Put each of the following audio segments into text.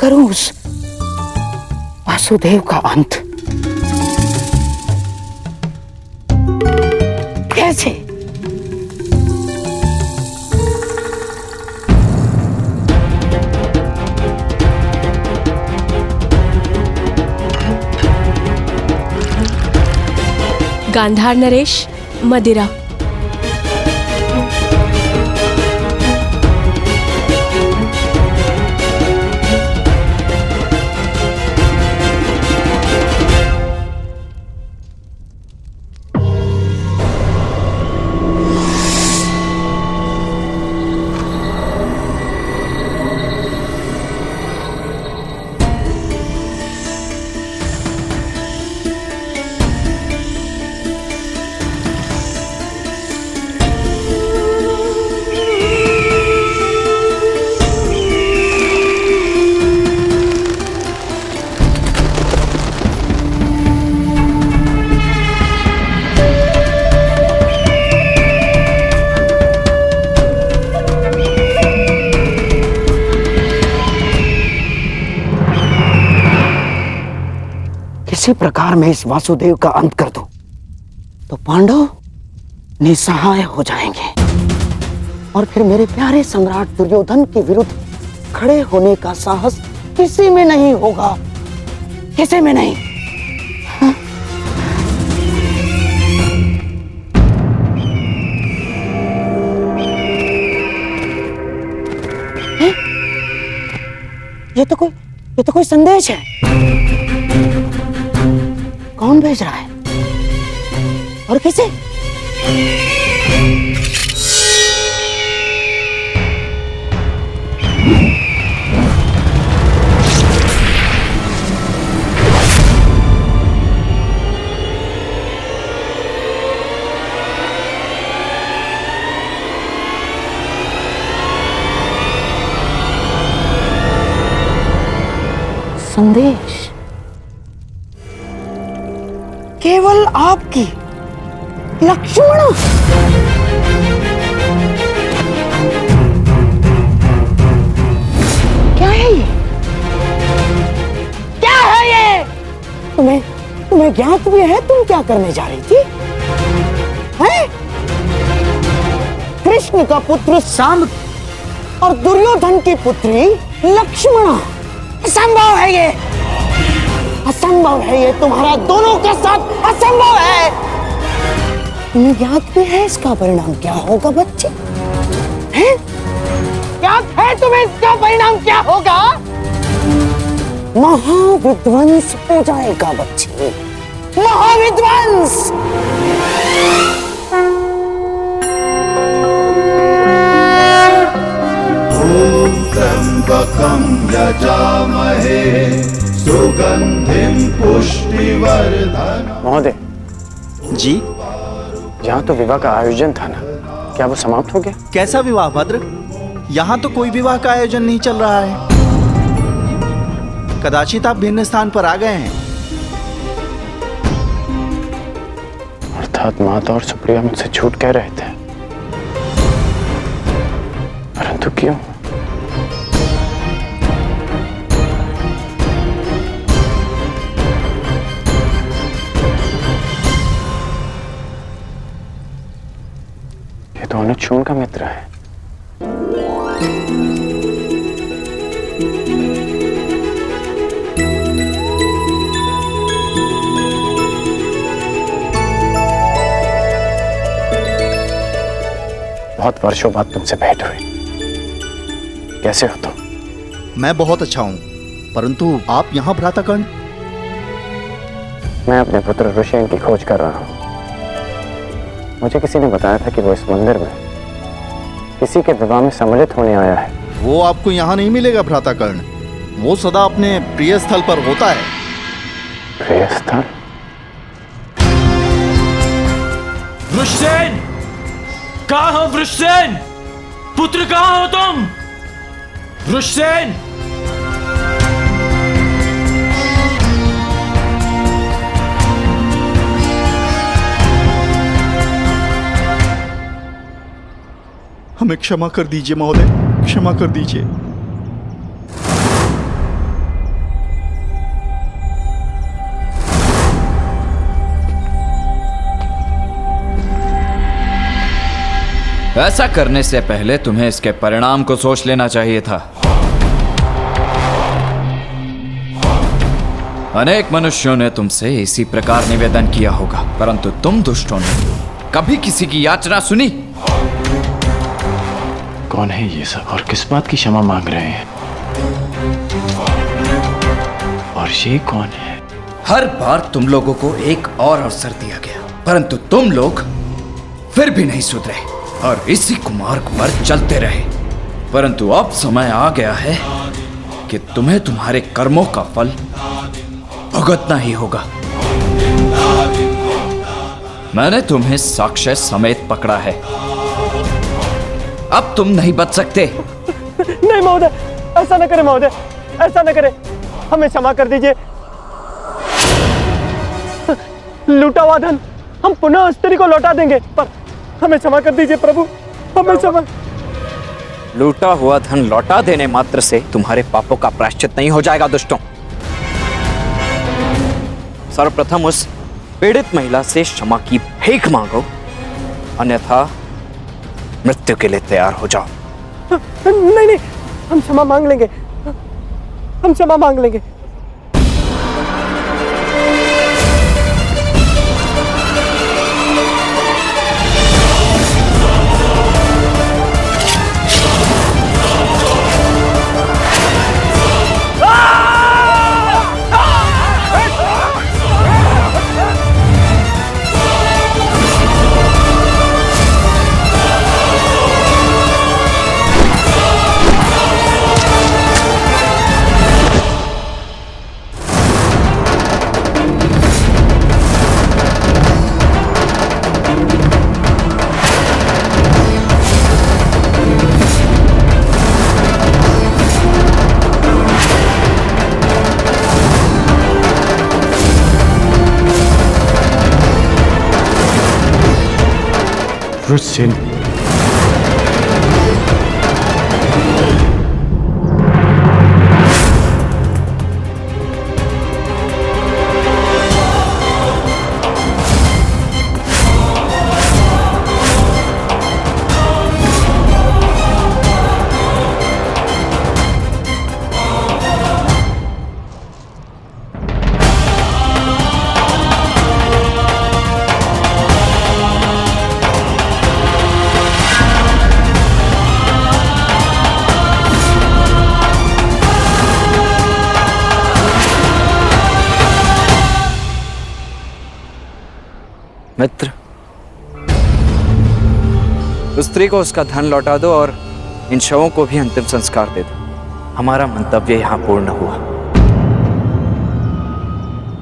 करूं उस वासुदेव का अंत? कैसे? गांधार नरेश, मदिरा। किसी प्रकार मैं इस वासुदेव का अंत कर दूं तो पांडव निसहाय हो जाएंगे और फिर मेरे प्यारे सम्राट दुर्योधन के विरुद्ध खड़े होने का साहस किसी में नहीं होगा, किसी में नहीं। हाँ? ये तो कोई संदेश है। कौन भेज रहा है और किसे? संदेश केवल आपकी लक्ष्मण। क्या है ये? क्या है ये? तुम्हें ज्ञात भी है तुम क्या करने जा रही थी? हैं? कृष्ण का पुत्र सांब और दुर्योधन की पुत्री लक्ष्मणा। असंभव है ये, असंभव है ये, तुम्हारा दोनों के साथ असंभव है। तुम्हें ज्ञात भी है इसका परिणाम क्या होगा बच्चे? हैं? ज्ञात है तुम्हें इसका परिणाम क्या होगा? महाविध्वंस हो जाएगा बच्चे, महाविध्वंस। त्र्यंबकं यजामहे सुगंधिं पुष्टिवर्धनम्। महोदय जी, यहाँ तो विवाह का आयोजन था ना, क्या वो समाप्त हो गया? कैसा विवाह भद्र? यहाँ तो कोई विवाह का आयोजन नहीं चल रहा है। कदाचित आप भिन्न स्थान पर आ गए हैं। अर्थात माता और सुप्रिया मुझसे झूठ कह रहे थे, परंतु क्यों? ये तो अनुच्छून का मित्र है। बहुत वर्षों बाद तुमसे भेंट हुई। कैसे हो तुम? मैं बहुत अच्छा हूँ, परंतु आप यहाँ भ्राताकर्ण? मैं अपने पुत्र ऋषियन की खोज कर रहा हूँ। मुझे किसी ने बताया था कि वो इस मंदिर में किसी के विवाह में सम्मिलित होने आया है। वो आपको यहाँ नहीं मिलेगा भ्राताकर्ण, वो सदा अपने प्रिय स्थल पर होता है। प्रिय स्थल? वृषसेन, कहाँ हो वृषसेन? पुत्र कहाँ हो तुम? वृषसेन! हमें क्षमा कर दीजिए महोदय, क्षमा कर दीजिए। ऐसा करने से पहले तुम्हें इसके परिणाम को सोच लेना चाहिए था। अनेक मनुष्यों ने तुमसे इसी प्रकार निवेदन किया होगा, परंतु तुम दुष्टों ने कभी किसी की याचना सुनी? कौन है ये सब और किस बात की क्षमा मांग रहे हैं? और ये कौन है? हर बार तुम लोगों को एक और अवसर दिया गया, परंतु तुम लोग फिर भी नहीं सुधरे और इसी कुमार्ग पर चलते रहे। परंतु अब समय आ गया है कि तुम्हें तुम्हारे कर्मों का फल भुगतना ही होगा। मैंने तुम्हें साक्ष्य समेत पकड़ा है, अब तुम नहीं बच सकते। नहीं महोदय, ऐसा न करें महोदय, ऐसा न करें, हमें क्षमा कर दीजिए। लूटा हुआ धन हम पुनः स्त्री को लौटा देंगे, पर हमें क्षमा कर दीजिए प्रभु, हमें क्षमा। लूटा हुआ धन लौटा देने मात्र से तुम्हारे पापों का प्रायश्चित नहीं हो जाएगा दुष्टों। सर्वप्रथम उस पीड़ित महिला से क्षमा की भीख मांगो, अन्यथा मृत्यु के लिए तैयार हो जाओ। नहीं नहीं, हम क्षमा मांग लेंगे, हम क्षमा मांग लेंगे। वृषसेन, मित्र, उस स्त्री को उसका धन लौटा दो और इन शवों को भी अंतिम संस्कार दे दो। हमारा मंतव्य यहां पूर्ण हुआ।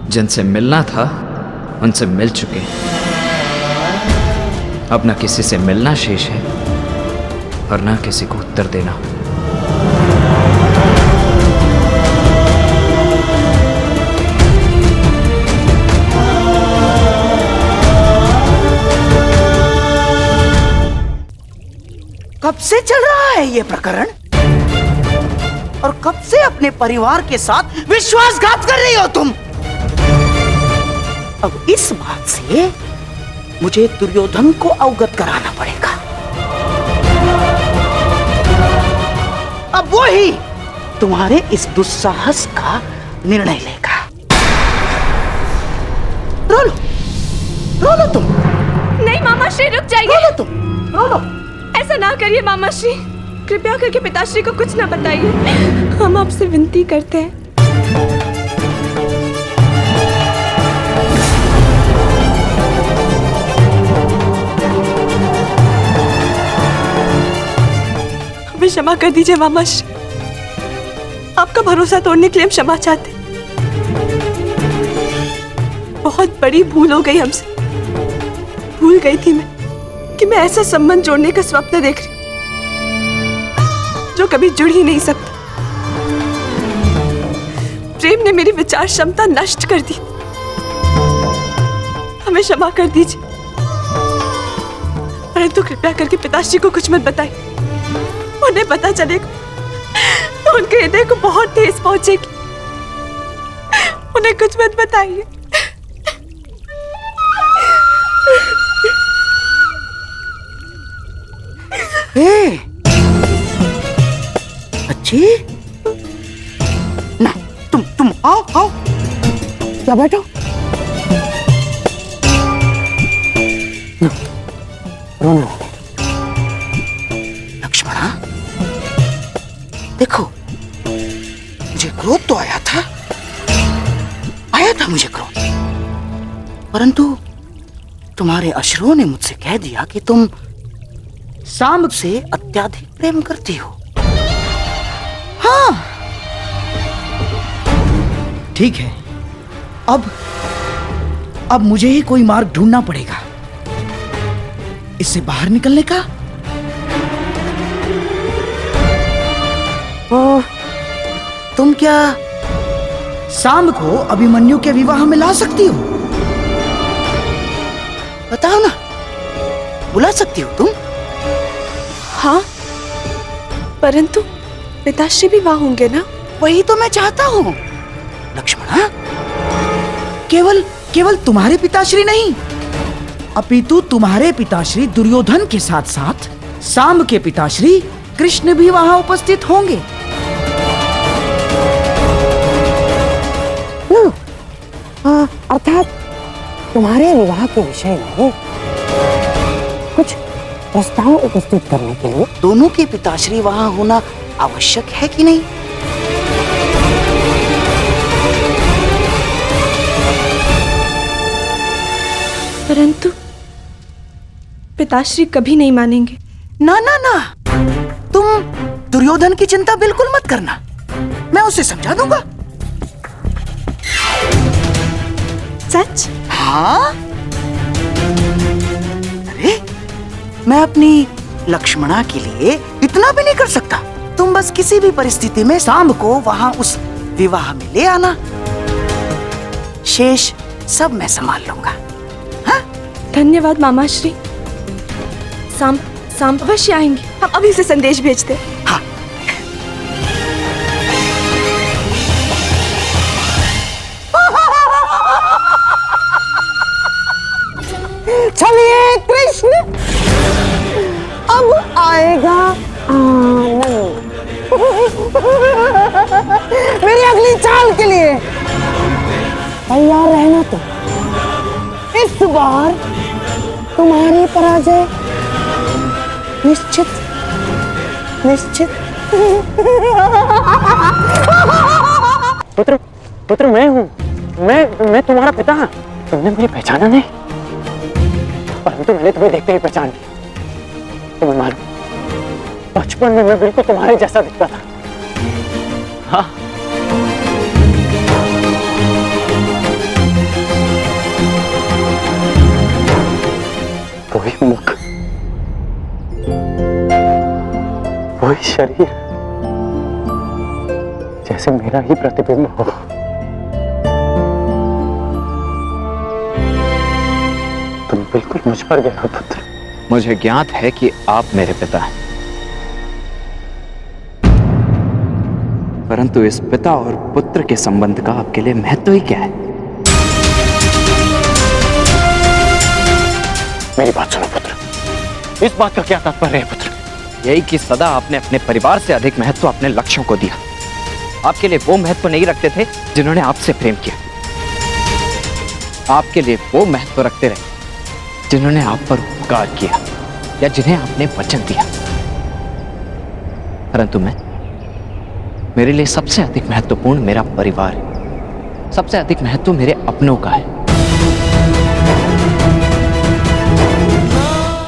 जिनसे मिलना था उनसे मिल चुके, अब न किसी से मिलना शेष है और न किसी को उत्तर देना। कब से चल रहा है ये प्रकरण और कब से अपने परिवार के साथ विश्वासघात कर रही हो तुम? अब इस बात से मुझे दुर्योधन को अवगत कराना पड़ेगा। अब वो ही तुम्हारे इस दुस्साहस का निर्णय लेगा। रो लो तुम। नहीं मामा श्री, रुक जाइए। रो लो तुम, रो लो। ऐसा ना करिए मामा श्री, कृपया करके पिताश्री को कुछ ना बताइए, हम आपसे विनती करते हैं। हमें क्षमा कर दीजिए मामा श्री, आपका भरोसा तोड़ने के लिए हम क्षमा चाहते। बहुत बड़ी भूल हो गई हमसे। भूल गई थी मैं कि मैं ऐसा संबंध जोड़ने का स्वप्न देख रही जो कभी जुड़ ही नहीं सकता। प्रेम ने मेरी विचार क्षमता नष्ट कर दी। हमें क्षमा कर दीजिए, परंतु कृपया करके पिताश्री को कुछ मत बताइए। उन्हें पता चलेगा तो उनके हृदय को बहुत ठेस पहुंचेगी। उन्हें कुछ मत बताइए। ए, अच्छी ना, तुम आओ आओ। क्या बैठो? रोना लक्ष्मणा, देखो, मुझे क्रोध तो आया था मुझे क्रोध, परंतु तुम्हारे अश्रुओं ने मुझसे कह दिया कि तुम सांब से अत्याधिक प्रेम करती हो। हाँ, ठीक है। अब मुझे ही कोई मार्ग ढूंढना पड़ेगा इससे बाहर निकलने का। तुम क्या सांब को अभिमन्यु के विवाह में ला सकती हो? बताओ ना, बुला सकती हो तुम? हाँ, परंतु पिताश्री भी वहां होंगे ना? वही तो मैं चाहता हूँ लक्ष्मणा। केवल तुम्हारे पिताश्री नहीं, अपितु तुम्हारे पिताश्री दुर्योधन के साथ साथ सांब के पिताश्री कृष्ण भी वहां उपस्थित होंगे। अर्थात तुम्हारे विवाह के विषय में कुछ प्रस्ताव उपस्थित करने के लिए दोनों के पिताश्री वहां होना आवश्यक है कि नहीं? परंतु पिताश्री कभी नहीं मानेंगे। ना ना ना, तुम दुर्योधन की चिंता बिल्कुल मत करना, मैं उसे समझा दूंगा। सच? हाँ, अरे मैं अपनी लक्ष्मणा के लिए इतना भी नहीं कर सकता। तुम बस किसी भी परिस्थिति में सांब को वहां उस विवाह में ले आना, शेष सब मैं संभाल लूंगा। हाँ? धन्यवाद मामाश्री। सांब अवश्य आएंगे, हम अभी से संदेश भेजते। हाँ। चलिए कृष्ण, अब आएगा आनंद। मेरी अगली चाल के लिए तैयार रहना। तो इस बार तुम्हारी पराजय निश्चित निश्चित। पुत्र मैं हूँ, मैं तुम्हारा पिता। तुमने मुझे पहचाना नहीं, परंतु मैंने तुम्हें देखते ही पहचान लिया। तुम्हें मालूम, बचपन में मैं बिल्कुल तुम्हारे जैसा दिखता था। हाँ, वही मुख, वही शरीर, जैसे मेरा ही प्रतिबिंब हो। तुम बिल्कुल मुझ पर गए हो पुत्र। मुझे ज्ञात है कि आप मेरे पिता हैं, परंतु इस पिता और पुत्र के संबंध का आपके लिए महत्व ही क्या है? मेरी बात सुनो पुत्र, इस बात का क्या तात्पर्य है पुत्र? यही कि सदा आपने अपने परिवार से अधिक महत्व अपने लक्ष्यों को दिया। आपके लिए वो महत्व नहीं रखते थे जिन्होंने आपसे प्रेम किया। आपके लिए वो महत्व रखते रहे जिन्होंने आप पर उपकार किया या जिन्हें आपने वचन दिया। परंतु मेरे लिए सबसे अधिक महत्वपूर्ण मेरा परिवार है, सबसे अधिक महत्व मेरे अपनों का है।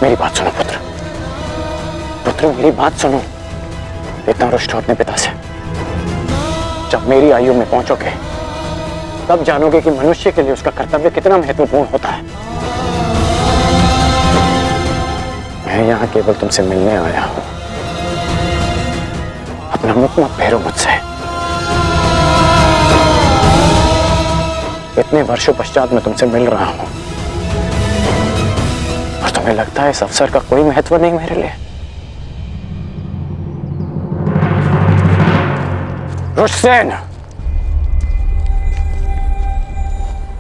मेरी बात सुनो पुत्र, मेरी बात सुनो। इतना रुष्ट हो अपने पिता से। जब मेरी आयु में पहुंचोगे तब जानोगे कि मनुष्य के लिए उसका कर्तव्य कितना महत्वपूर्ण होता है। मैं यहाँ केवल तुमसे मिलने आया हूं, अपना मुख मत फेरो मुझसे। इतने वर्षों पश्चात मैं तुमसे मिल रहा हूं और तुम्हें लगता है इस अवसर का कोई महत्व नहीं मेरे लिए? रुष्टसेन,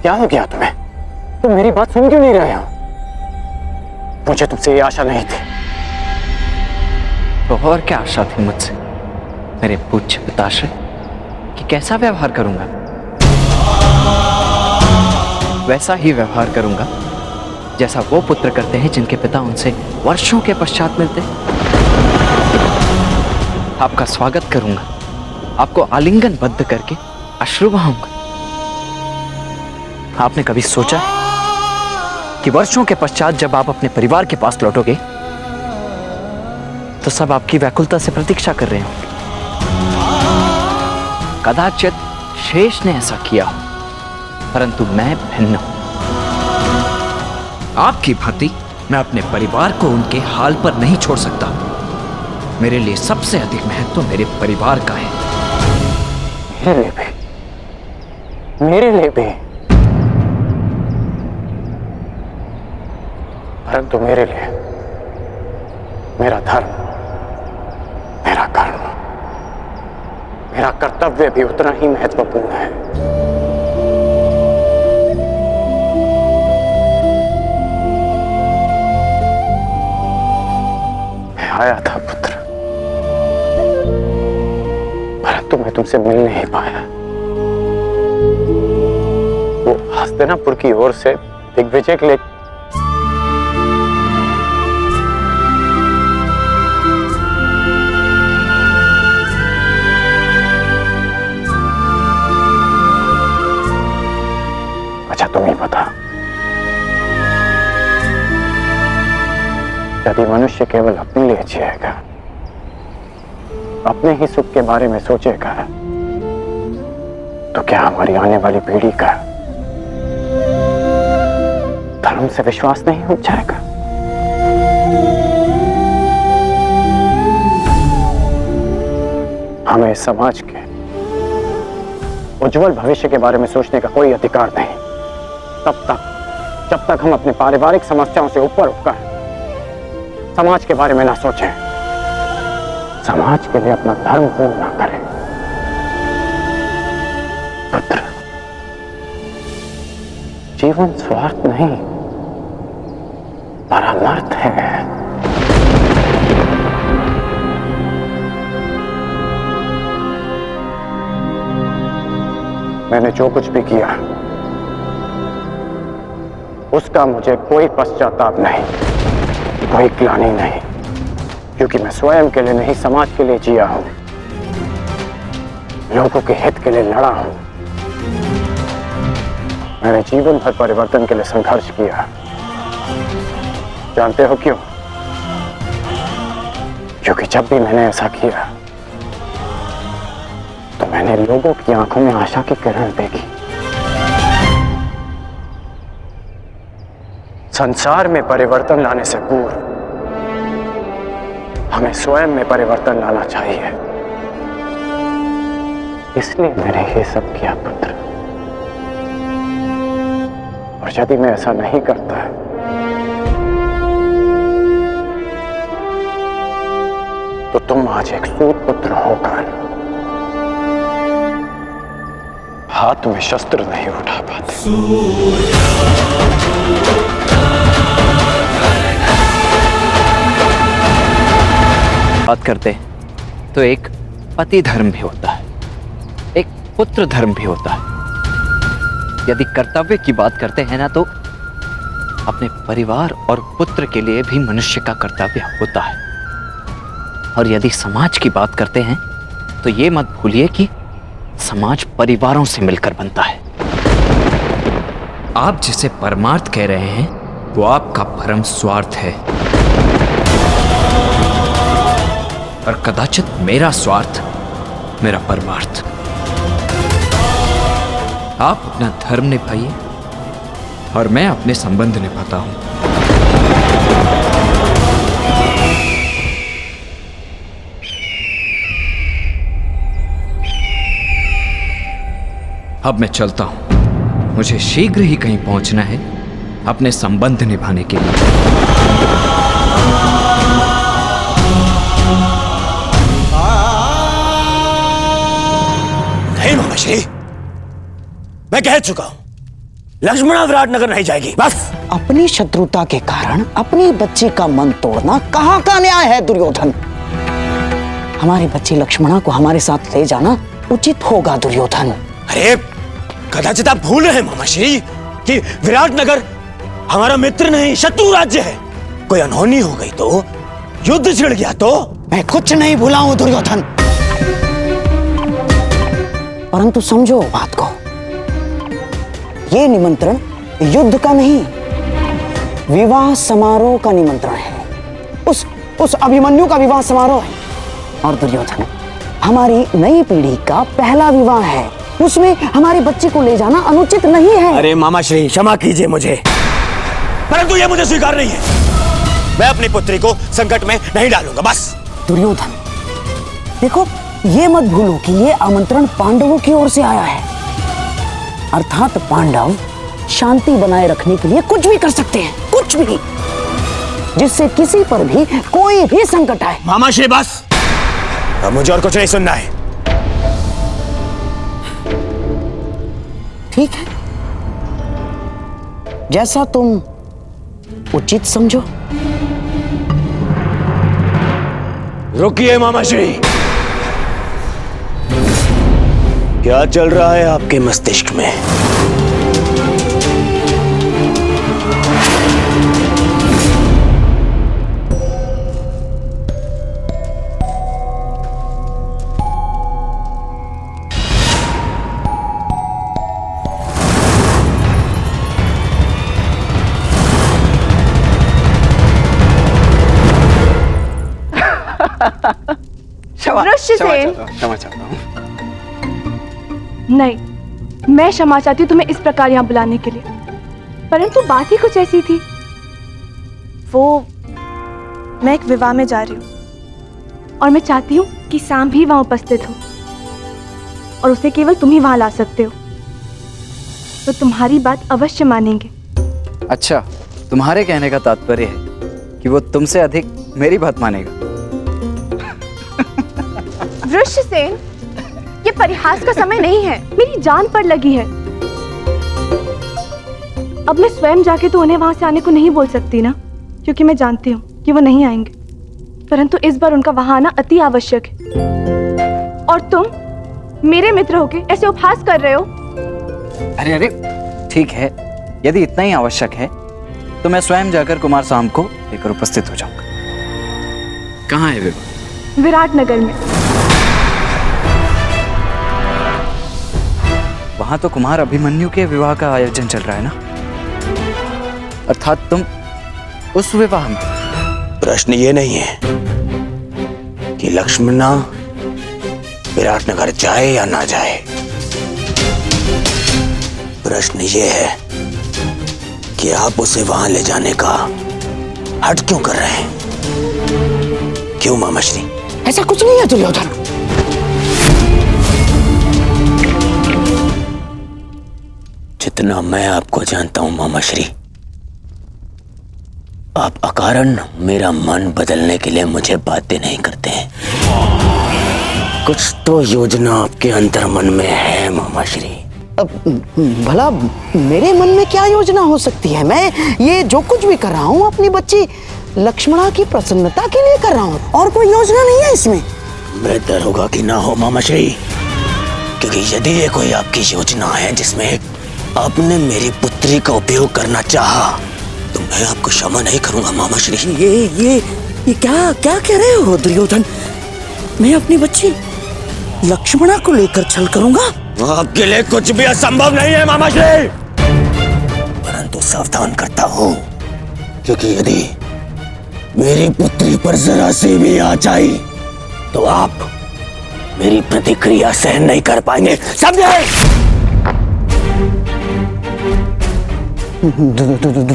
क्या हो गया तुम्हें? तुम मेरी बात सुन क्यों नहीं रहे हो? मुझे तुमसे ये आशा नहीं थी। तो और क्या आशा थी मुझसे मेरे पूज्य पिताश्री कि कैसा व्यवहार करूंगा? वैसा ही व्यवहार करूंगा जैसा वो पुत्र करते हैं जिनके पिता उनसे वर्षों के पश्चात मिलते। आपका स्वागत करूंगा, आपको आलिंगनबद्ध करके अश्रु बहाऊंगा। आपने कभी सोचा है कि वर्षों के पश्चात जब आप अपने परिवार के पास लौटोगे तो सब आपकी व्याकुलता से प्रतीक्षा कर रहे होंगे? कदाचित शेष ने ऐसा किया हो, परंतु मैं भिन्न हूं। आपकी भांति मैं अपने परिवार को उनके हाल पर नहीं छोड़ सकता। मेरे लिए सबसे अधिक महत्व मेरे परिवार का है। मेरे लिए भी, परंतु मेरे लिए मेरा धर्म, मेरा कर्म, मेरा कर्तव्य भी उतना ही महत्वपूर्ण है। मैं आया था पुत्र, परंतु मैं तुमसे मिल नहीं पाया। वो हस्तिनापुर की ओर से दिग्विजय के लिए तुम ही बता, यदि मनुष्य केवल अपने लिए जिएगा, अपने ही सुख के बारे में सोचेगा, तो क्या हमारी आने वाली पीढ़ी का धर्म से विश्वास नहीं उठ जाएगा? हमें समाज के उज्जवल भविष्य के बारे में सोचने का कोई अधिकार नहीं जब तक हम अपने पारिवारिक समस्याओं से ऊपर उठकर समाज के बारे में ना सोचें, समाज के लिए अपना धर्म पूर्ण ना करें। पुत्र, जीवन स्वार्थ नहीं, परमार्थ है। मैंने जो कुछ भी किया उसका मुझे कोई पश्चाताप नहीं, कोई ग्लानि नहीं, क्योंकि मैं स्वयं के लिए नहीं समाज के लिए जिया हूं, लोगों के हित के लिए लड़ा हूं। मैंने जीवन भर परिवर्तन के लिए संघर्ष किया। जानते हो क्यों? क्योंकि जब भी मैंने ऐसा किया तो मैंने लोगों की आंखों में आशा की किरण देखी। संसार में परिवर्तन लाने से पूर्व हमें स्वयं में परिवर्तन लाना चाहिए। इसलिए मैंने ये सब किया पुत्र। और यदि मैं ऐसा नहीं करता तो तुम आज एक सूत पुत्र होकर हाथ में शस्त्र नहीं उठा पाते। बात करते तो एक पति धर्म भी होता है, एक पुत्र धर्म भी होता है। यदि कर्तव्य की बात करते हैं ना, तो अपने परिवार और पुत्र के लिए भी मनुष्य का कर्तव्य होता है। और यदि समाज की बात करते हैं तो ये मत भूलिए कि समाज परिवारों से मिलकर बनता है। आप जिसे परमार्थ कह रहे हैं वो आपका परम स्वार्थ है, और कदाचित मेरा स्वार्थ मेरा परमार्थ। आप अपना धर्म निभाइए और मैं अपने संबंध निभाता हूं। अब मैं चलता हूं, मुझे शीघ्र ही कहीं पहुंचना है अपने संबंध निभाने के लिए। नहीं मामाश्री, मैं कह चुका हूं, लक्ष्मणा विराटनगर नहीं जाएगी, बस। अपनी शत्रुता के कारण अपनी बच्ची का मन तोड़ना कहाँ का न्याय है दुर्योधन? हमारी बच्ची लक्ष्मणा को हमारे साथ ले जाना उचित होगा दुर्योधन। अरे कदाचित आप भूल रहे हैं मामाश्री कि विराटनगर हमारा मित्र नहीं शत्रु राज्य है। कोई अनहोनी हो गई तो, युद्ध छिड़ गया तो। मैं कुछ नहीं भूला हूं दुर्योधन, परंतु समझो बात को, ये निमंत्रण युद्ध का नहीं, विवाह समारोह का निमंत्रण है। उस अभिमन्यु का विवाह समारोह है। और दुर्योधन, हमारी नई पीढ़ी का पहला विवाह है, उसमें हमारी बच्ची को ले जाना अनुचित नहीं है। अरे मामाश्री क्षमा कीजिए मुझे, परंतु यह मुझे स्वीकार नहीं है। मैं अपनी पुत्री को संकट में नहीं डालूंगा, बस। दुर्योधन देखो, ये मत भूलो कि ये आमंत्रण पांडवों की ओर से आया है, अर्थात पांडव शांति बनाए रखने के लिए कुछ भी कर सकते हैं, कुछ भी, जिससे किसी पर भी कोई भी संकट आए। मामाश्री बस, अब मुझे और कुछ नहीं सुनना है। ठीक है, जैसा तुम उचित समझो। रुकिए मामाश्री, क्या चल रहा है आपके मस्तिष्क में? वृषसेन, क्षमा चाहता हूँ। नहीं, मैं क्षमा चाहती हूँ तुम्हें इस प्रकार यहाँ बुलाने के लिए, परंतु बात ही कुछ ऐसी थी। वो, मैं एक विवाह में जा रही हूँ और मैं चाहती हूँ कि शाम भी वहाँ उपस्थित हो, और उसे केवल तुम ही वहाँ ला सकते हो, तो तुम्हारी बात अवश्य मानेंगे। अच्छा, तुम्हारे कहने का तात्पर्य है कि वो तुमसे अधिक मेरी बात मानेगा। वृषसेन, ये परिहास का समय नहीं है, मेरी जान पर लगी है। अब मैं स्वयं जाके तो उन्हें वहां से आने को नहीं बोल सकती ना, क्योंकि मैं जानती हूँ कि वो नहीं आएंगे, परंतु इस बार उनका वहां आना अति आवश्यक है। और तुम मेरे मित्र होके ऐसे उपहास कर रहे हो। अरे अरे, ठीक है, यदि इतना ही आवश्यक है तो मैं स्वयं जाकर कुमार साम को लेकर उपस्थित हो जाऊंगा। कहाँ है विवाह? विराटनगर में। वहां तो कुमार अभिमन्यु के विवाह का आयोजन चल रहा है ना, अर्थात तुम उस विवाह में। प्रश्न ये नहीं है कि लक्ष्मणा विराटनगर जाए या ना जाए, प्रश्न ये है कि आप उसे वहां ले जाने का हट क्यों कर रहे हैं? क्यों मामाश्री? ऐसा कुछ नहीं है दुर्योधन। जितना मैं आपको जानता हूं मामाश्री, आप अकारण मेरा मन बदलने के लिए मुझे बातें नहीं करते हैं। कुछ तो योजना आपके अंतर मन में है मामाश्री। अब भला मेरे मन में क्या योजना हो सकती है? मैं ये जो कुछ भी कर रहा हूँ अपनी बच्ची लक्ष्मणा की प्रसन्नता के लिए कर रहा हूँ, और कोई योजना नहीं है इसमें। बेहतर होगा कि ना हो मामाश्री, क्योंकि यदि ये कोई आपकी योजना है जिसमें आपने मेरी पुत्री का उपयोग करना चाहा, तो मैं आपको क्षमा नहीं करूंगा मामाश्री। ये क्या कह रहे हो दुर्योधन? मैं अपनी बच्ची लक्ष्मणा को लेकर छल करूंगा? आपके लिए कुछ भी असंभव नहीं है मामाश्री, परंतु सावधान करता हूँ, क्योंकि यदि मेरी पुत्री पर जरा सी भी आँच आई तो आप मेरी प्रतिक्रिया सहन नहीं कर पाएंगे, समझे?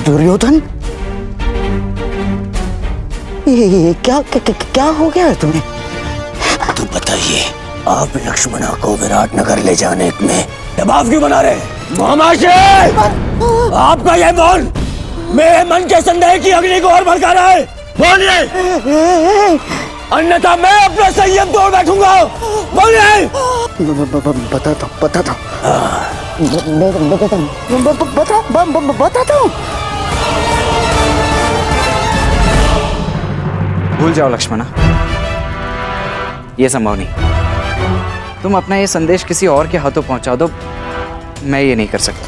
दुर्योधन, ये क्या हो गया है तुम्हें? तो बताइए, आप लक्ष्मणा को विराटनगर ले जाने में दबाव क्यों बना रहे? मामाश्री, आपका यह मौन मेरे मन के संदेह की अग्नि को और भड़का रहा है। बोलिए, अन्यथा मैं अपना संयम तोड़ बैठूंगा। बोलिए। बताता हूँ। भूल जाओ लक्ष्मणा, ये संभव नहीं। तुम अपना ये संदेश किसी और के हाथों पहुंचा दो, मैं ये नहीं कर सकता।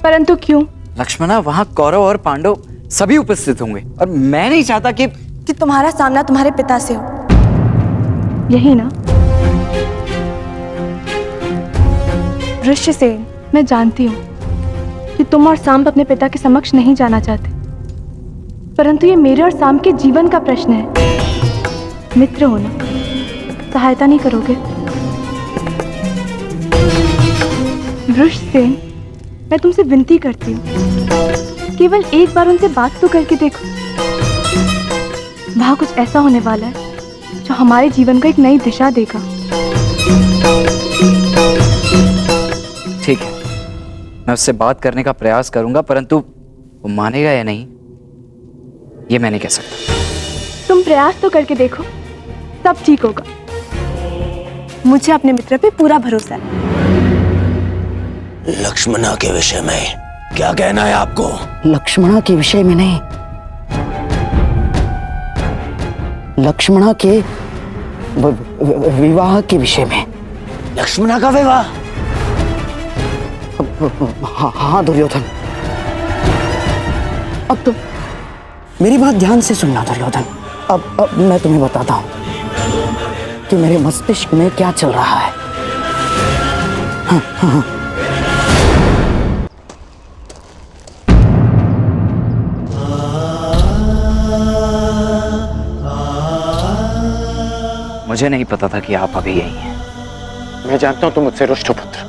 परंतु क्यों? लक्ष्मणा, वहां कौरव और पांडव सभी उपस्थित होंगे और मैं नहीं चाहता कि तुम्हारा सामना तुम्हारे पिता से हो, यही ना? ऋष्यसेन, मैं जानती हूँ कि तुम और सांब अपने पिता के समक्ष नहीं जाना चाहते, परंतु ये मेरे और सांब के जीवन का प्रश्न है। मित्र हो ना, सहायता नहीं करोगे? ऋष्यसेन, मैं तुमसे विनती करती हूँ, केवल एक बार उनसे बात तो करके देखो। वहां कुछ ऐसा होने वाला है जो हमारे जीवन को एक नई दिशा देगा। ठीक है, मैं उससे बात करने का प्रयास करूंगा, परंतु वो मानेगा या नहीं ये मैं नहीं कह सकता। तुम प्रयास तो करके देखो, सब ठीक होगा। मुझे अपने मित्र पे पूरा भरोसा है। लक्ष्मणा के विषय में क्या कहना है आपको? लक्ष्मणा के विषय में नहीं, लक्ष्मणा के विवाह के विषय में। लक्ष्मणा का विवाह? हाँ दुर्योधन, अब तुम मेरी बात ध्यान से सुनना दुर्योधन। अब मैं तुम्हें बताता हूं कि मेरे मस्तिष्क में क्या चल रहा है। हाँ। मुझे नहीं पता था कि आप अभी यही हैं। मैं जानता हूं तुम मुझसे रुष्ट हो पुत्र।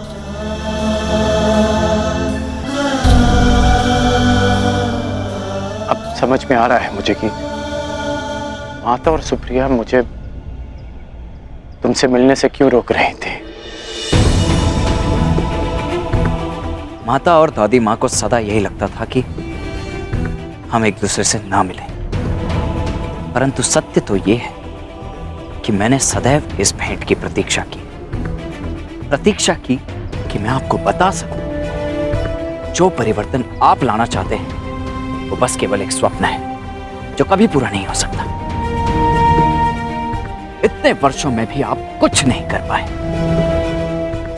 अब समझ में आ रहा है मुझे कि माता और सुप्रिया मुझे तुमसे मिलने से क्यों रोक रही थी। माता और दादी माँ को सदा यही लगता था कि हम एक दूसरे से ना मिलें, परंतु सत्य तो ये है कि मैंने सदैव इस भेंट की प्रतीक्षा की कि मैं आपको बता सकूं जो परिवर्तन आप लाना चाहते हैं वो बस केवल एक स्वप्न है जो कभी पूरा नहीं हो सकता। इतने वर्षों में भी आप कुछ नहीं कर पाए।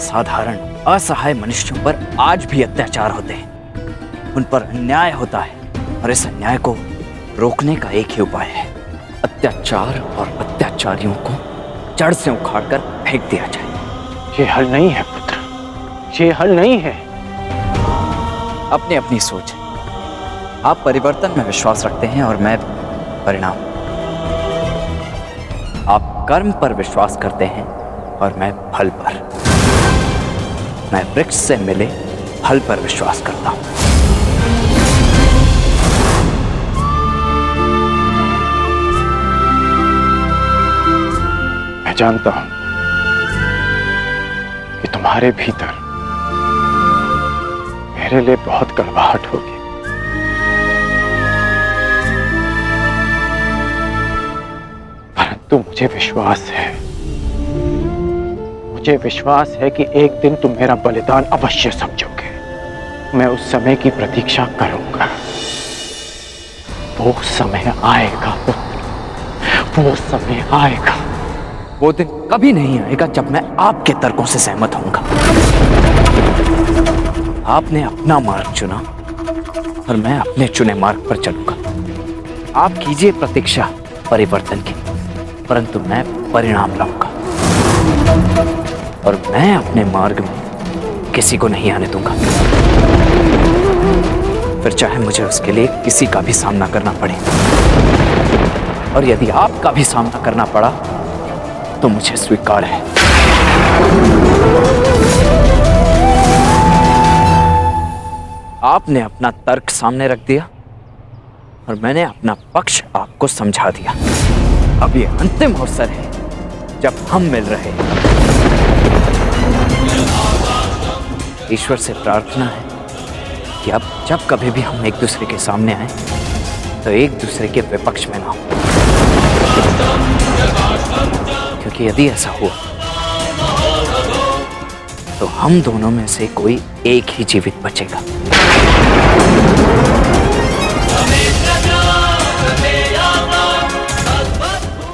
साधारण असहाय मनुष्यों पर आज भी अत्याचार होते हैं, उन पर अन्याय होता है और इस अन्याय को रोकने का एक ही उपाय है, अत्याचार और अत्याचारियों को जड़ से उखाड़कर फेंक दिया जाए। ये हल नहीं है पुत्र, ये हल नहीं है। अपनी अपनी सोच है। आप परिवर्तन में विश्वास रखते हैं और मैं परिणाम। आप कर्म पर विश्वास करते हैं और मैं फल पर। मैं वृक्ष से मिले फल पर विश्वास करता हूं। मैं जानता हूं कि तुम्हारे भीतर मेरे लिए बहुत कड़वाहट होगी, परंतु मुझे विश्वास है कि एक दिन तुम मेरा बलिदान अवश्य समझोगे। मैं उस समय की प्रतीक्षा करूंगा। वो समय आएगा पुत्र, वो समय आएगा। वो दिन कभी नहीं आएगा जब मैं आपके तर्कों से सहमत होऊंगा। आपने अपना मार्ग चुना और मैं अपने चुने मार्ग पर चलूंगा। आप कीजिए प्रतीक्षा परिवर्तन की, परंतु मैं परिणाम लाऊंगा और मैं अपने मार्ग में किसी को नहीं आने दूंगा, फिर चाहे मुझे उसके लिए किसी का भी सामना करना पड़े। और यदि आपका भी सामना करना पड़ा तो मुझे स्वीकार है। आपने अपना तर्क सामने रख दिया और मैंने अपना पक्ष आपको समझा दिया। अब ये अंतिम अवसर है जब हम मिल रहे हैं। ईश्वर से प्रार्थना है कि अब जब कभी भी हम एक दूसरे के सामने आए तो एक दूसरे के विपक्ष में ना हो, क्योंकि यदि ऐसा हुआ तो हम दोनों में से कोई एक ही जीवित बचेगा।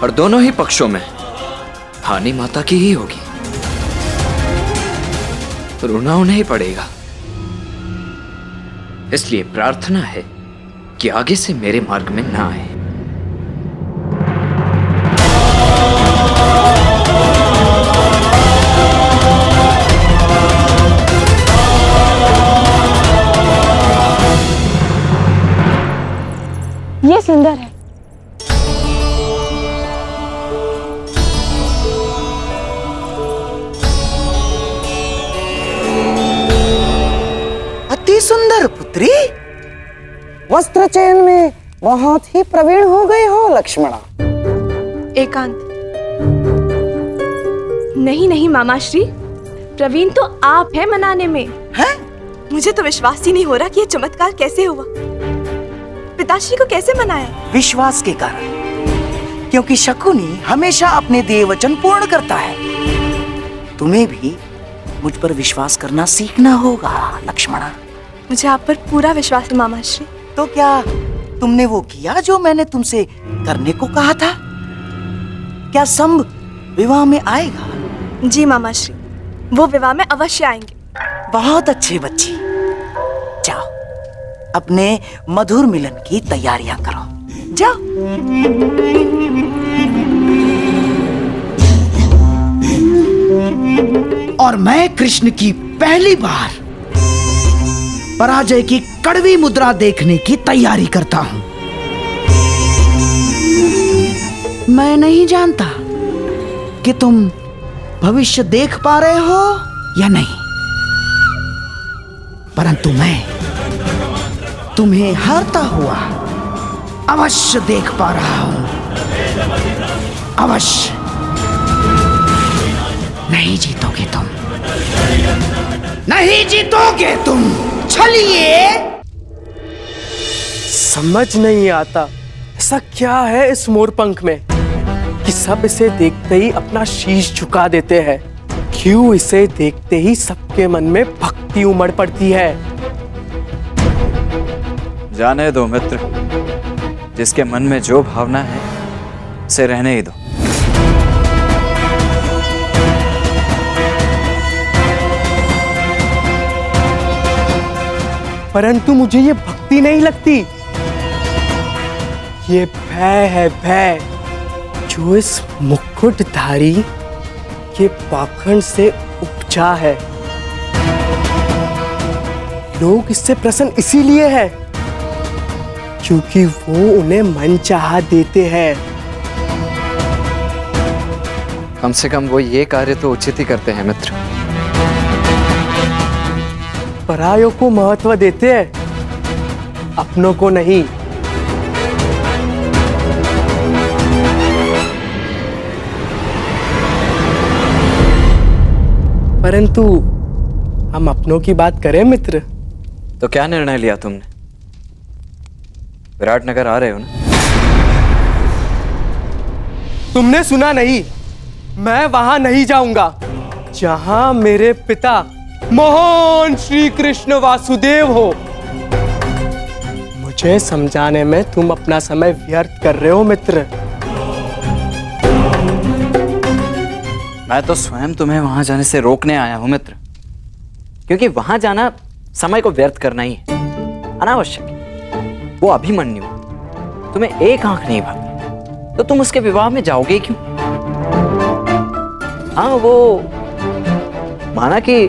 और दोनों ही पक्षों में हानि माता की ही होगी। रोना उन्हें ही पड़ेगा। इसलिए प्रार्थना है कि आगे से मेरे मार्ग में ना आए। ये सुंदर है। अति सुंदर पुत्री, वस्त्र चयन में बहुत ही प्रवीण हो गए हो लक्ष्मणा। एकांत। नहीं नहीं मामाश्री, प्रवीण तो आप हैं मनाने में। हैं? मुझे तो विश्वास ही नहीं हो रहा कि ये चमत्कार कैसे हुआ। पिताश्री को कैसे मनाया? विश्वास के कारण, क्योंकि शकुनी हमेशा अपने दिए वचन पूर्ण करता है। तुम्हें भी मुझ पर विश्वास करना सीखना होगा लक्ष्मणा। मुझे आप पर पूरा विश्वास है मामाश्री। तो क्या तुमने वो किया जो मैंने तुमसे करने को कहा था? क्या संभ विवाह में आएगा? जी मामाश्री, वो विवाह में अवश्य आएंगे। बहुत अच्छे बच्ची, जाओ अपने मधुर मिलन की तैयारियां करो, जाओ। और मैं कृष्ण की पहली बार पराजय की कड़वी मुद्रा देखने की तैयारी करता हूं। मैं नहीं जानता कि तुम भविष्य देख पा रहे हो या नहीं, परंतु मैं तुम्हें हारता हुआ अवश्य देख पा रहा हूं। अवश्य। नहीं जीतोगे तुम, नहीं जीतोगे तुम। चलिए। समझ नहीं आता ऐसा क्या है इस मोरपंख में कि सब इसे देखते ही अपना शीश झुका देते हैं। क्यों इसे देखते ही सबके मन में भक्ति उमड़ पड़ती है। जाने दो मित्र, जिसके मन में जो भावना है उसे रहने ही दो। परंतु मुझे ये भक्ति नहीं लगती, ये भय है, भय जो इस मुकुटधारी के पाखंड से उपजा है। लोग इससे प्रसन्न इसीलिए है क्योंकि वो उन्हें मनचाहा देते हैं। कम से कम वो ये कार्य तो उचित ही करते हैं मित्र। परायों को महत्व देते हैं, अपनों को नहीं। परंतु हम अपनों की बात करें मित्र। तो क्या निर्णय लिया तुमने? विराटनगर आ रहे हो ना? तुमने सुना नहीं, मैं वहां नहीं जाऊंगा जहां मेरे पिता महान श्री कृष्ण वासुदेव हो। मुझे समझाने में तुम अपना समय व्यर्थ कर रहे हो मित्र। मैं तो स्वयं तुम्हें वहां जाने से रोकने आया हूं मित्र, क्योंकि वहां जाना समय को व्यर्थ करना ही है, अनावश्यक है। वो अभिमन्यु तुम्हें एक आंख नहीं भाती, तो तुम उसके विवाह में जाओगे क्यों? हाँ, वो माना कि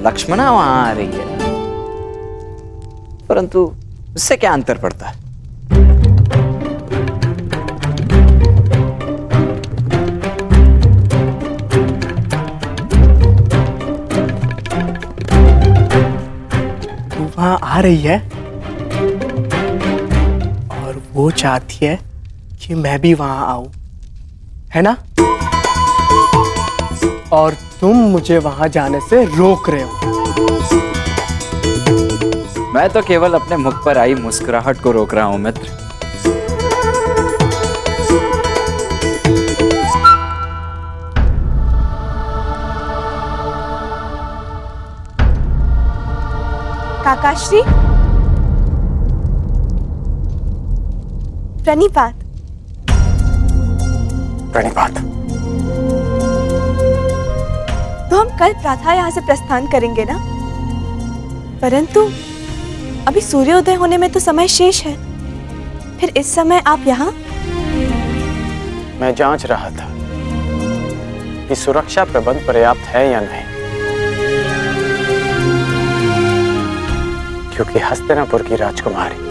लक्ष्मणा वहां आ रही है, परंतु उससे क्या अंतर पड़ता है? तू वहां आ रही है और वो चाहती है कि मैं भी वहां आऊं, है ना? और तुम मुझे वहां जाने से रोक रहे हो। मैं तो केवल अपने मुख पर आई मुस्कुराहट को रोक रहा हूं मित्र। काकाश्री, प्रणिपात। प्रणिपात। तो हम कल प्रातः यहाँ से प्रस्थान करेंगे ना? परंतु अभी सूर्योदय होने में तो समय शेष है। फिर इस समय आप यहाँ? मैं जांच रहा था कि सुरक्षा प्रबंध पर्याप्त है या नहीं, क्योंकि हस्तिनापुर की राजकुमारी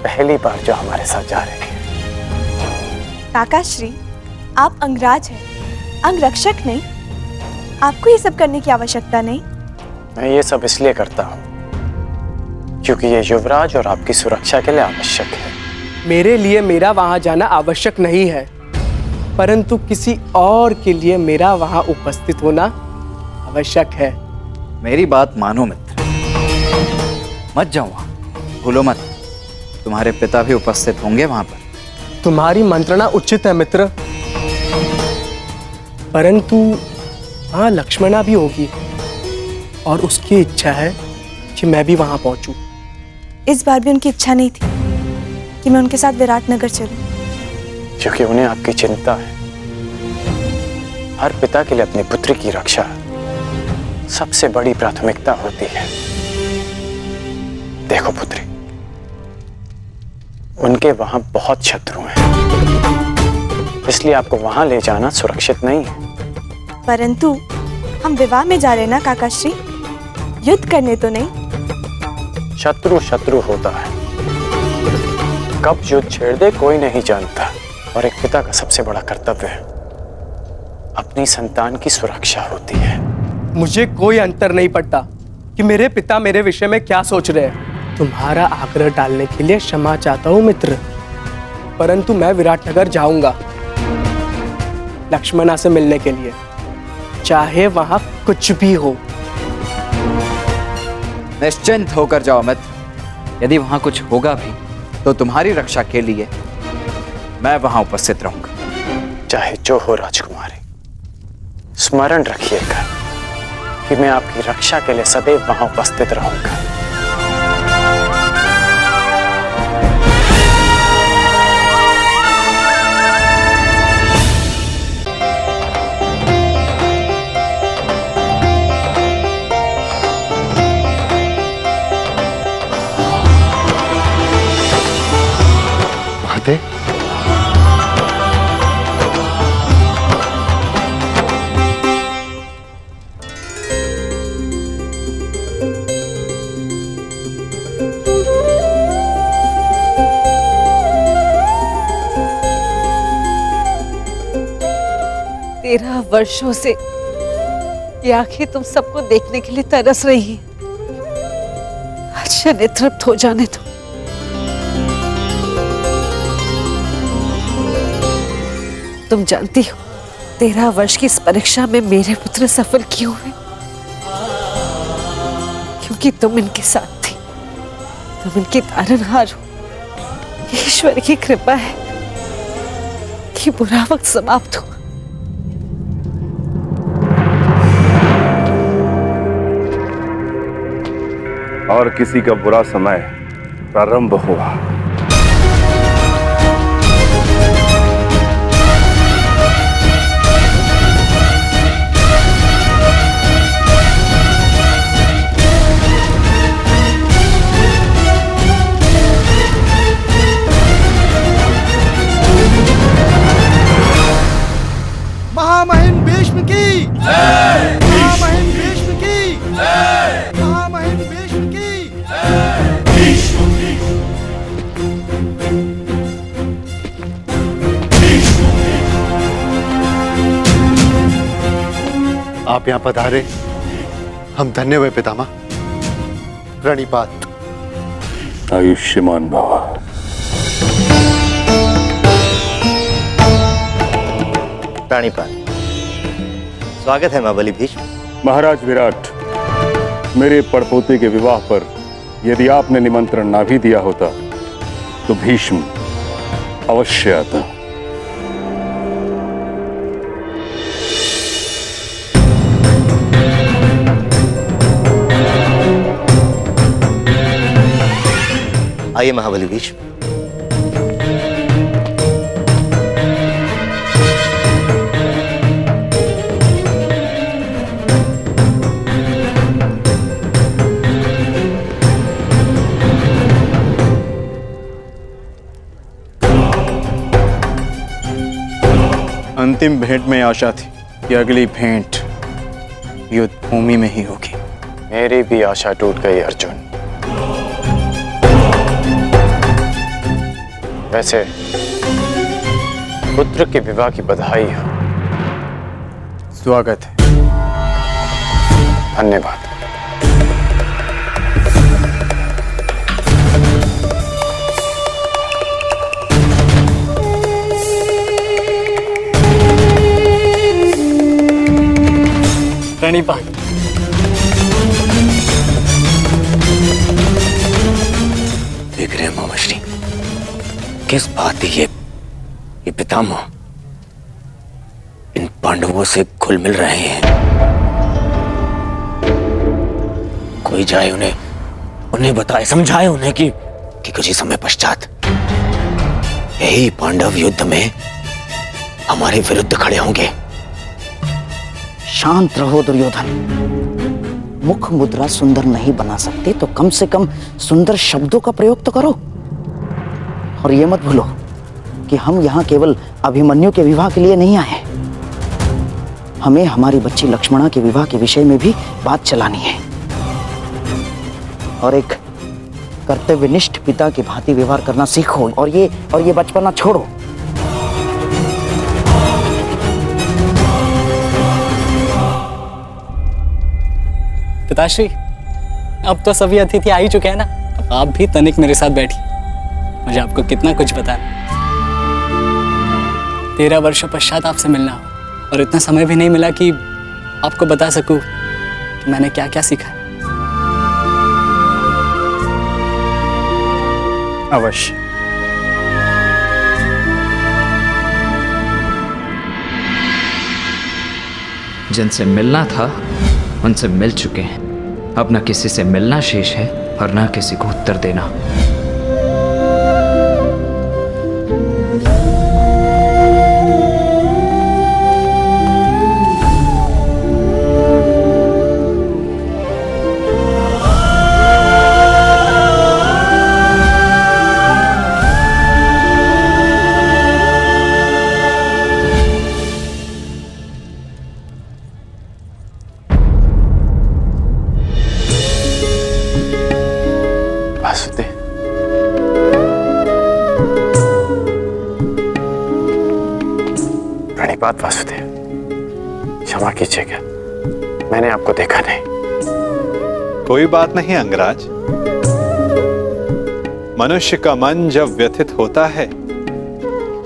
पहली बार जो हमारे साथ जा रही है। काकाश्री, आप अंगराज हैं, अंगरक्षक नहीं। आपको ये सब करने की आवश्यकता नहीं। मैं ये सब इसलिए करता हूँ क्योंकि ये युवराज और आपकी सुरक्षा के लिए आवश्यक है। मेरे लिए मेरा वहां जाना आवश्यक नहीं है, परंतु किसी और के लिए मेरा वहां उपस्थित होना आवश्यक है। मेरी बात मानो मित्र, मत जाओ वहां, भूलो मत, तुम्हारे पिता भी उपस्थित होंगे वहां पर। तुम्हारी मंत्रणा उचित है मित्र, परंतु वहां लक्ष्मणा भी होगी और उसकी इच्छा है कि मैं भी वहां पहुंचूं। इस बार भी उनकी इच्छा नहीं थी कि मैं उनके साथ विराटनगर चलूं, क्योंकि उन्हें आपकी चिंता है। हर पिता के लिए अपनी पुत्री की रक्षा सबसे बड़ी प्राथमिकता होती है। देखो पुत्री, उनके वहां बहुत शत्रु हैं, इसलिए आपको वहां ले जाना सुरक्षित नहीं है। परंतु हम विवाह में जा रहे हैं ना काकाश्री, युद्ध करने तो नहीं। शत्रु शत्रु होता है, कब युद्ध छेड़ दे कोई नहीं जानता, और एक पिता का सबसे बड़ा कर्तव्य अपनी संतान की सुरक्षा होती है। मुझे कोई अंतर नहीं पड़ता कि मेरे पिता मेरे विषय में क्या सोच रहे हैं। तुम्हारा आग्रह डालने के लिए क्षमा चाहता हूं मित्र, परंतु मैं विराटनगर जाऊंगा लक्ष्मणा से मिलने के लिए, चाहे वहां कुछ भी हो। निश्चिंत होकर जाओ मित्र, यदि वहां कुछ होगा भी तो तुम्हारी रक्षा के लिए मैं वहां उपस्थित रहूंगा। चाहे जो हो राजकुमारी, स्मरण रखिएगा कि मैं आपकी रक्षा के लिए सदैव वहां उपस्थित रहूंगा। माते, तेरह वर्षों से ये आंखें तुम सबको देखने के लिए तरस रही हैं। अच्छा, नेत्रप्त हो जाने दो। तुम जानती हो 13 वर्ष की इस परीक्षा में मेरे पुत्र सफल क्यों हुए? क्योंकि तुम इनके साथ थी, तुम इनके तारनहार हो। ईश्वर की कृपा है कि बुरा वक्त समाप्त हुआ। और किसी का बुरा समय प्रारंभ हुआ। महामहिम भीष्म की जय, महामहिम भीष्म की जय, महामहिम भीष्म की आप यहाँ पधारे, हम धन्य हुए पितामह। प्रणिपात। आयुष्मान भव। प्राणिपात। स्वागत है महाबली भीष्म। महाराज विराट, मेरे पड़पोते के विवाह पर यदि आपने निमंत्रण ना भी दिया होता तो भीष्म अवश्य आता। आइए महाबली भीष्म। अंतिम भेंट में आशा थी कि अगली भेंट युद्ध भूमि में ही होगी। मेरी भी आशा टूट गई अर्जुन। वैसे पुत्र के विवाह की बधाई हो। स्वागत है। धन्यवाद। प्रणिपात। देख रहे हैं मामाश्री, किस बात ये पितामह इन पांडवों से घुल मिल रहे हैं। कोई जाए उन्हें बताए, समझाए उन्हें कि कुछ ही समय पश्चात यही पांडव युद्ध में हमारे विरुद्ध खड़े होंगे। शांत रहो दुर्योधन। मुख मुद्रा सुंदर नहीं बना सकते तो कम से कम सुंदर शब्दों का प्रयोग तो करो। और ये मत भूलो कि हम यहाँ केवल अभिमन्यु के विवाह के लिए नहीं आए। हमें हमारी बच्ची लक्ष्मणा के विवाह के विषय में भी बात चलानी है और एक कर्तव्यनिष्ठ पिता की भांति व्यवहार करना सीखो और ये बचपना छोड़ो। पिताश्री, अब तो सभी अतिथि आ ही चुके हैं ना, अब आप भी तनिक मेरे साथ बैठिए। मुझे आपको कितना कुछ बताना। 13 वर्षों पश्चात आपसे मिलना हो और इतना समय भी नहीं मिला कि आपको बता सकूं कि मैंने क्या क्या सीखा। अवश्य। जिनसे मिलना था उनसे मिल चुके हैं। अब न किसी से मिलना शेष है और न किसी को उत्तर देना। प्रणिपात वासुदेव, क्षमा कीजिएगा, मैंने आपको देखा नहीं। कोई बात नहीं अंगराज। मनुष्य का मन जब व्यथित होता है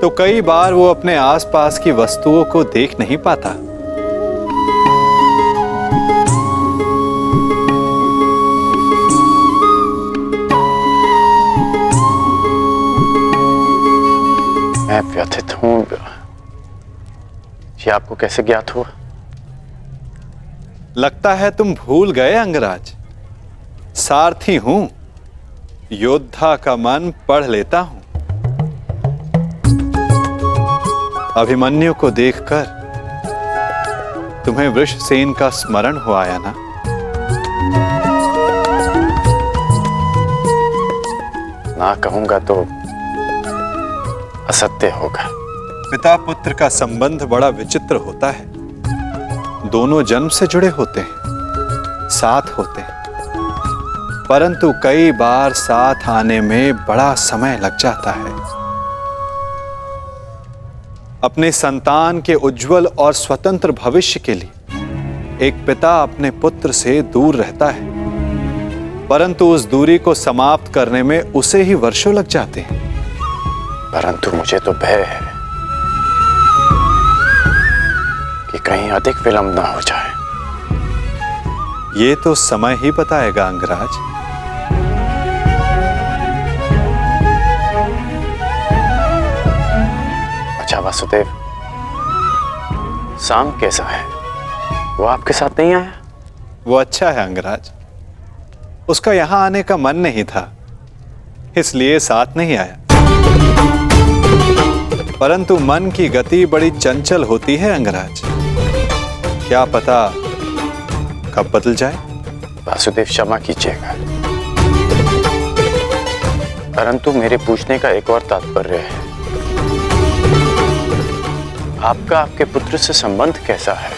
तो कई बार वो अपने आसपास की वस्तुओं को देख नहीं पाता। मैं व्यथित हूं, ये आपको कैसे ज्ञात हुआ? लगता है तुम भूल गए अंगराज। सारथी हूं, योद्धा का मन पढ़ लेता हूं। अभिमन्यु को देखकर तुम्हें वृषसेन का स्मरण हो आया ना? ना कहूंगा तो असत्य होगा। पिता पुत्र का संबंध बड़ा विचित्र होता है। दोनों जन्म से जुड़े होते हैं, साथ होते हैं, परंतु कई बार साथ आने में बड़ा समय लग जाता है। अपने संतान के उज्जवल और स्वतंत्र भविष्य के लिए एक पिता अपने पुत्र से दूर रहता है, परंतु उस दूरी को समाप्त करने में उसे ही वर्षों लग जाते हैं। परंतु मुझे तो भय है कि कहीं अधिक विलंब ना हो जाए। ये तो समय ही बताएगा अंगराज। अच्छा वासुदेव, शाम कैसा है? वो आपके साथ नहीं आया? वो अच्छा है अंगराज। उसका यहां आने का मन नहीं था, इसलिए साथ नहीं आया। परंतु मन की गति बड़ी चंचल होती है अंगराज। क्या पता कब बदल जाए। वासुदेव क्षमा कीजिएगा, परंतु मेरे पूछने का एक और तात्पर्य है। आपका आपके पुत्र से संबंध कैसा है?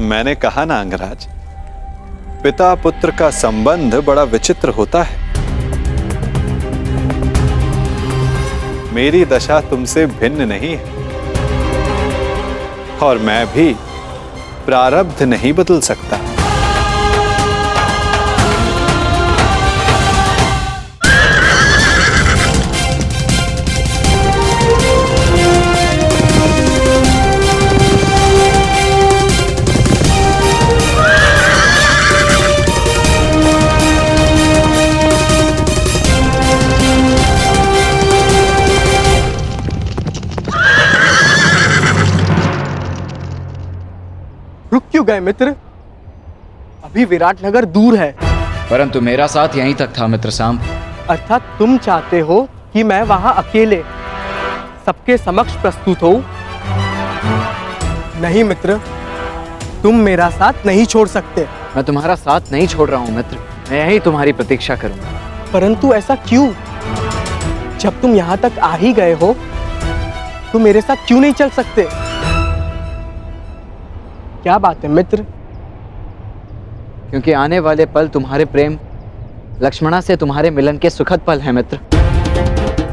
मैंने कहा ना अंगराज, पिता पुत्र का संबंध बड़ा विचित्र होता है। मेरी दशा तुमसे भिन्न नहीं है और मैं भी प्रारब्ध नहीं बदल सकता। रुक क्यों गए मित्र? अभी विराटनगर दूर है। परंतु मेरा साथ यहीं तक था मित्र सांब। अर्थात तुम चाहते हो कि मैं वहां अकेले सबके समक्ष प्रस्तुत हो? नहीं मित्र, तुम मेरा साथ नहीं छोड़ सकते। मैं तुम्हारा साथ नहीं छोड़ रहा हूं मित्र, मैं यही तुम्हारी प्रतीक्षा करूंगा। परंतु ऐसा क्यों? जब तुम यहाँ तक आ ही गए हो तो मेरे साथ क्यों नहीं चल सकते? क्या बात है मित्र? क्योंकि आने वाले पल तुम्हारे प्रेम लक्ष्मणा से तुम्हारे मिलन के सुखद पल हैं मित्र।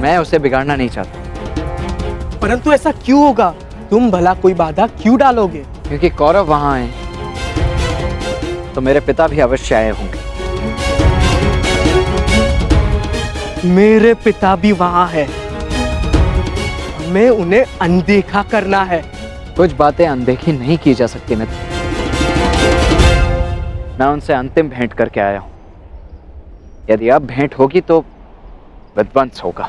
मैं उसे बिगाड़ना नहीं चाहता। परंतु ऐसा क्यों होगा? तुम भला कोई बाधा क्यों डालोगे? क्योंकि कौरव वहां आए तो मेरे पिता भी अवश्य आए होंगे। मेरे पिता भी वहां है, हमें उन्हें अनदेखा करना है। कुछ बातें अनदेखी नहीं की जा सकती मित्र। मैं उनसे अंतिम भेंट करके आया हूं। यदि अब भेंट होगी तो विध्वंस होगा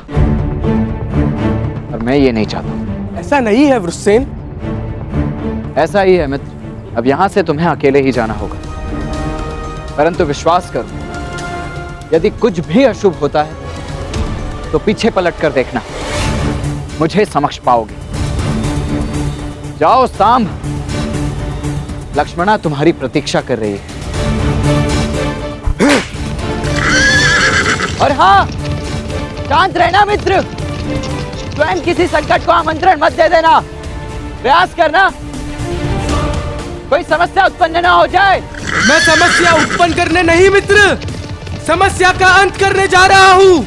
और मैं ये नहीं चाहता। ऐसा नहीं है वृषसेन। ऐसा ही है मित्र। अब यहां से तुम्हें अकेले ही जाना होगा, परंतु विश्वास करो, यदि कुछ भी अशुभ होता है तो पीछे पलट कर देखना, मुझे समक्ष पाओगे। जाओ सांब, लक्ष्मणा तुम्हारी प्रतीक्षा कर रही है। और हाँ, शांत रहना मित्र, स्वयं किसी संकट को आमंत्रण मत दे देना। प्रयास करना कोई समस्या उत्पन्न ना हो जाए। मैं समस्या उत्पन्न करने नहीं मित्र, समस्या का अंत करने जा रहा हूँ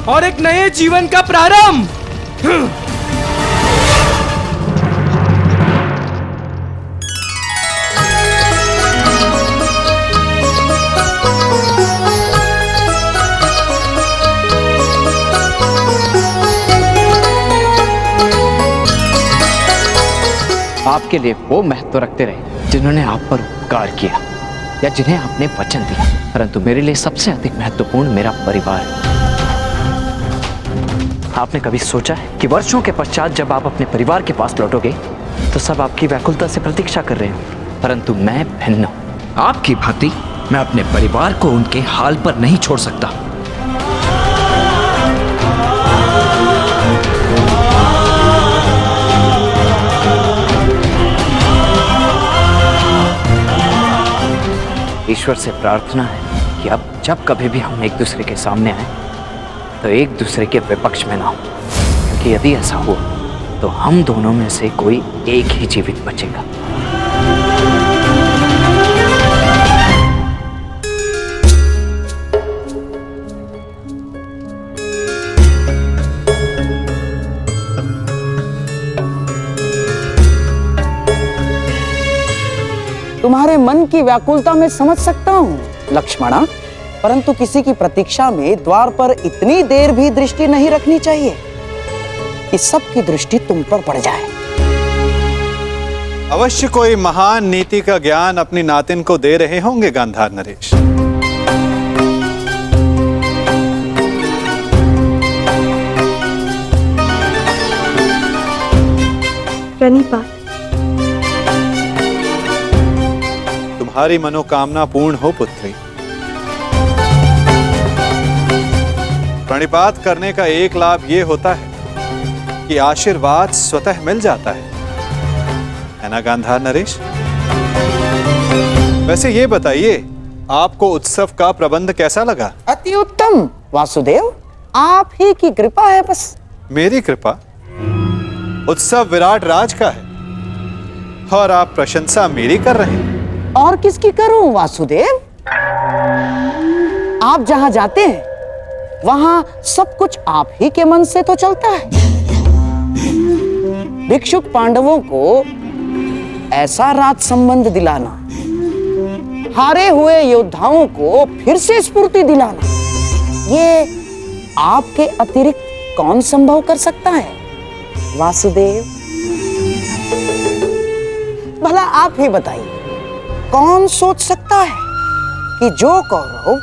और एक नए जीवन का प्रारंभ। आपके लिए वो महत्व रखते रहे जिन्होंने आप पर उपकार किया या जिन्हें आपने वचन दिया, परंतु मेरे लिए सबसे अधिक महत्वपूर्ण मेरा परिवार है। आपने कभी सोचा है कि वर्षों के पश्चात जब आप अपने परिवार के पास लौटोगे तो सब आपकी व्याकुलता से प्रतीक्षा कर रहे हैं, परंतु मैं भिन्न हूं। आपकी भांति मैं अपने परिवार को उनके हाल पर नहीं छोड़ सकता। ईश्वर से प्रार्थना है कि अब जब कभी भी हम एक दूसरे के सामने आए तो एक दूसरे के विपक्ष में ना हो, क्योंकि यदि ऐसा हुआ तो हम दोनों में से कोई एक ही जीवित बचेगा। तुम्हारे मन की व्याकुलता मैं समझ सकता हूँ लक्ष्मणा, परंतु किसी की प्रतीक्षा में द्वार पर इतनी देर भी दृष्टि नहीं रखनी चाहिए कि सबकी दृष्टि तुम पर पड़ जाए। अवश्य कोई महान नीति का ज्ञान अपनी नातिन को दे रहे होंगे गांधार नरेश। प्रणिपात। तुम्हारी मनोकामना पूर्ण हो पुत्री। प्रणिपात करने का एक लाभ ये होता है कि आशीर्वाद स्वतः मिल जाता है ना गांधार नरेश? वैसे ये बताइए, आपको उत्सव का प्रबंध कैसा लगा? अति उत्तम वासुदेव, आप ही की कृपा है बस। मेरी कृपा? उत्सव विराट राज का है और आप प्रशंसा मेरी कर रहे हैं। और किसकी करूं वासुदेव? आप जहां जाते हैं वहां सब कुछ आप ही के मन से तो चलता है। भिक्षुक पांडवों को ऐसा राज संबंध दिलाना, हारे हुए योद्धाओं को फिर से स्फूर्ति दिलाना, ये आपके अतिरिक्त कौन संभव कर सकता है वासुदेव? भला आप ही बताइए, कौन सोच सकता है कि जो कौरव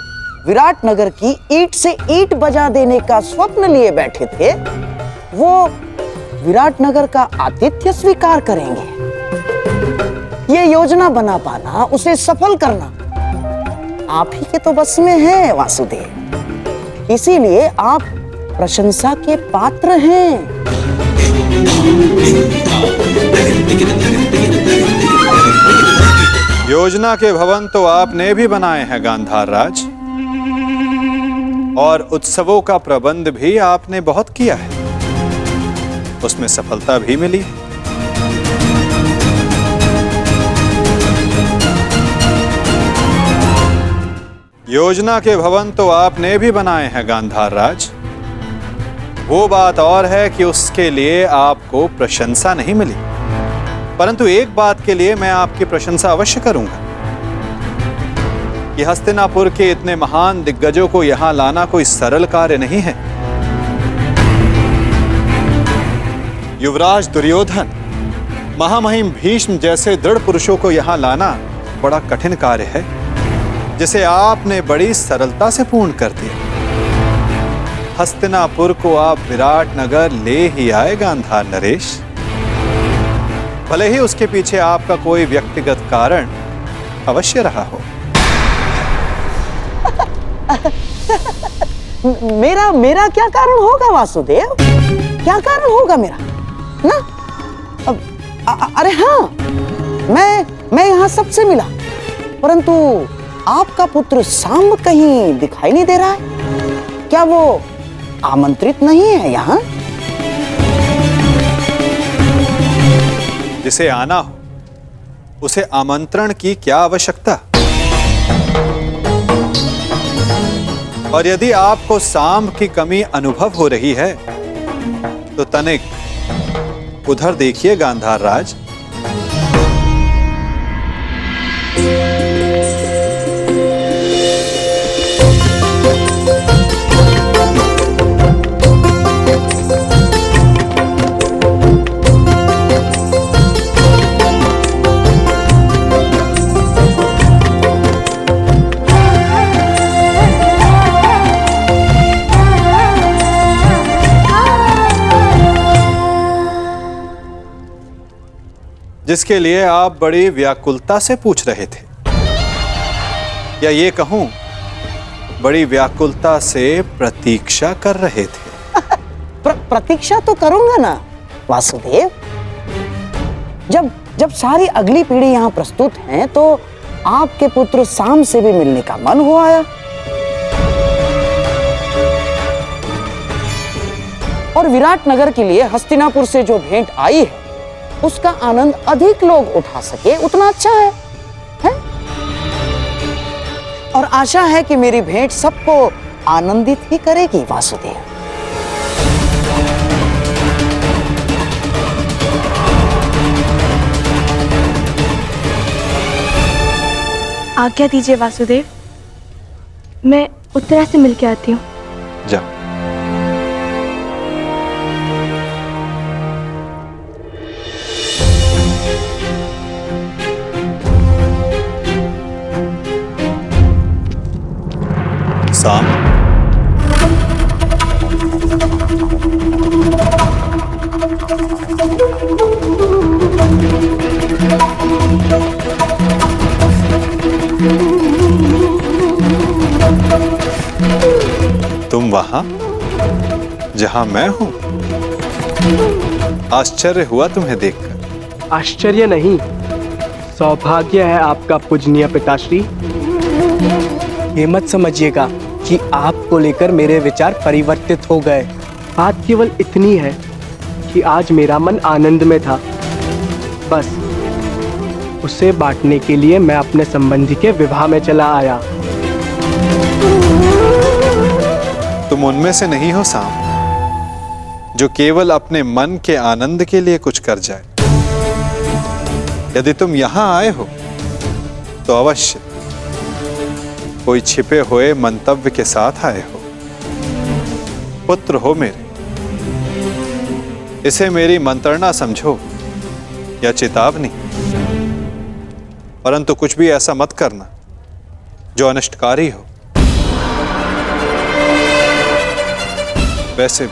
विराट नगर की ईंट से ईंट बजा देने का स्वप्न लिए बैठे थे, वो विराट नगर का आतिथ्य स्वीकार करेंगे? ये योजना बना पाना, उसे सफल करना आप ही के तो बस में है वासुदेव। इसीलिए आप प्रशंसा के पात्र हैं। योजना के भवन तो आपने भी बनाए हैं गांधार राज, और उत्सवों का प्रबंध भी आपने बहुत किया है, उसमें सफलता भी मिली। योजना के भवन तो आपने भी बनाए हैं गांधार राज, वो बात और है कि उसके लिए आपको प्रशंसा नहीं मिली। परंतु एक बात के लिए मैं आपकी प्रशंसा अवश्य करूंगा कि हस्तिनापुर के इतने महान दिग्गजों को यहां लाना कोई सरल कार्य नहीं है। युवराज दुर्योधन, महामहिम भीष्म जैसे दृढ़ पुरुषों को यहां लाना बड़ा कठिन कार्य है, जिसे आपने बड़ी सरलता से पूर्ण कर दिया। हस्तिनापुर को आप विराट नगर ले ही आए गांधार नरेश, भले ही उसके पीछे आपका कोई व्यक्तिगत कारण अवश्य रहा हो। मेरा क्या कारण होगा वासुदेव? क्या कारण होगा मेरा ना? अरे हाँ, मैं यहाँ सबसे मिला, परंतु आपका पुत्र सांब कहीं दिखाई नहीं दे रहा है। क्या वो आमंत्रित नहीं है यहाँ? जिसे आना हो उसे आमंत्रण की क्या आवश्यकता? और यदि आपको सांब की कमी अनुभव हो रही है तो तनिक उधर देखिए गांधार राज। जिसके लिए आप बड़ी व्याकुलता से पूछ रहे थे, या ये कहूं बड़ी व्याकुलता से प्रतीक्षा कर रहे थे। प्रतीक्षा तो करूंगा ना वासुदेव। जब सारी अगली पीढ़ी यहाँ प्रस्तुत है तो आपके पुत्र सांब से भी मिलने का मन हो आया। और विराट नगर के लिए हस्तिनापुर से जो भेंट आई है उसका आनंद अधिक लोग उठा सके उतना अच्छा है? और आशा है कि मेरी भेंट सबको आनंदित ही करेगी वासुदेव। आज्ञा दीजिए वासुदेव, मैं उत्तरा से मिलके आती हूँ। जाओ। सांब, तुम वहां जहां मैं हूं? आश्चर्य हुआ तुम्हें देखकर। आश्चर्य नहीं, सौभाग्य है आपका पूजनीय पिताश्री। ये मत समझिएगा कि आपको लेकर मेरे विचार परिवर्तित हो गए। बात केवल इतनी है कि आज मेरा मन आनंद में था, बस उसे बांटने के लिए मैं अपने संबंधी के विवाह में चला आया। तुम उनमें से नहीं हो साम जो केवल अपने मन के आनंद के लिए कुछ कर जाए। यदि तुम यहां आए हो तो अवश्य कोई छिपे हुए मंतव्य के साथ आए हो। पुत्र हो मेरे, इसे मेरी मंत्रणा समझो या चेतावनी, परंतु कुछ भी ऐसा मत करना जो अनिष्टकारी हो। वैसे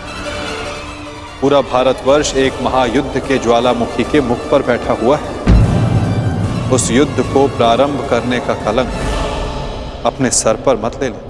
पूरा भारतवर्ष एक महायुद्ध के ज्वालामुखी के मुख पर बैठा हुआ है। उस युद्ध को प्रारंभ करने का कलंक अपने सर पर मत ले लेना।